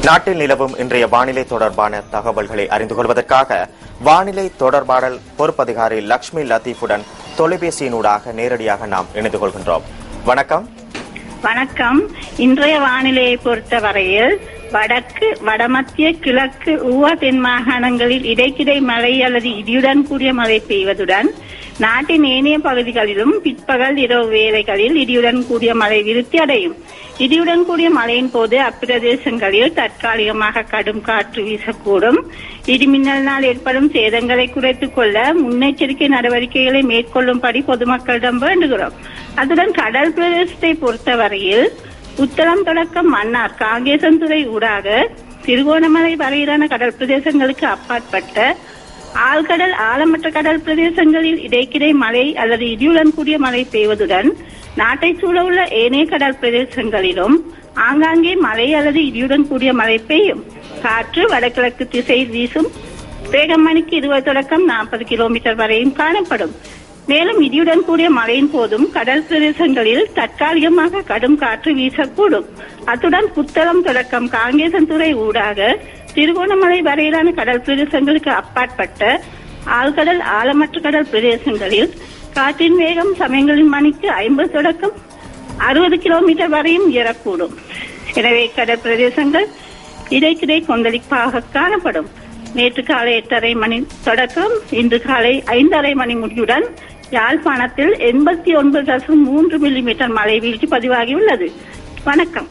நாட்டில் நிலவும் இன்றைய வானிலை தொடர்பான தகவல்களை அறிந்து கொள்வதற்காக வானிலை தொடர்பாடல் பொறுப்பதிகாரி லட்சுமி லத்தீஃபுடன் தொலைபேசியினூடாக நேரடியாக நாம் இணைந்து கொள்கின்றோம். வணக்கம். வணக்கம். இன்றைய வானிலையை பொறுத்தவரையில் வடக்கு, வடமத்திய, கிழக்கு, தென் மாகாணங்களில் இடைக்கிடை மழை அல்லது இடியுடன் கூடிய மழை பெய்வதுடன் நாட்டின் ஏனைய பகுதிகளிலும் பிற்பகல் இரவு வேளைகளில் இடியுடன் கூடிய மழை விருத்தி அடையும். இடியுடன் கூடிய மழையின் போது அப்பிரதேசங்களில் தற்காலிகமாக கடும் காற்று வீசக்கூடும். இடிமின்னலினால் ஏற்படும் சேதங்களை குறைத்துக் கொள்ள முன்னெச்சரிக்கை நடவடிக்கைகளை மேற்கொள்ளும்படி பொதுமக்களிடம் வேண்டுகிறோம். அதுடன் கடல் பிரதேசத்தை பொறுத்தவரையில் உத்தரம் தொடக்கம் மன்னார், காங்கேசன்துறை ஊடாக திருகோணமலை வரையிலான கடல் பிரதேசங்களுக்கு அப்பாற்பட்ட ஆழ்கடல், ஆழமற்ற கடல் பிரதேசங்களில் இடைக்கிடை மழை அல்லது இடியுடன் கூடிய மழை பெய்வதுடன் நாட்டை சூழவுள்ள ஏனைய கடல் பிரதேசங்களிலும் ஆங்காங்கே மழை அல்லது இடியுடன் கூடிய மழை பெய்யும். காற்று வடகிழக்கு திசையில் வீசும். வேகம் மணிக்கு 20 தொடக்கம் 40 கிலோமீட்டர் வரையும் காணப்படும். மேலும் இடியுடன் கூடிய மழையின் போதும் கடல் பிரதேசங்களில் தற்காலிகமாக கடும் காற்று வீசக்கூடும். அத்துடன் புத்தளம் தொடக்கம் காங்கேசன்துறை ஊடாக திருகோணமலை வரையிலான கடல் பிரதேசங்களுக்கு அப்பாற்பட்ட ஆழ்கடல், ஆழமற்ற கடல் பிரதேசங்களில் காற்றின் வேகம் சமயங்களின் மணிக்கு 50 தொடக்கம் 60 கிலோமீட்டர் வரையும் உயரக்கூடும். எனவே கடல் பிரதேசங்கள் இடைக்கிடை கொந்தளிப்பாக காணப்படும். நேற்று காலை 8:30 மணி தொடக்கம் இன்று காலை 5:30 மணி முடியுடன் யாழ்ப்பாணத்தில் 89.3 மில்லிமீட்டர் மழை வீழ்ச்சி பதிவாகியுள்ளது. வணக்கம்.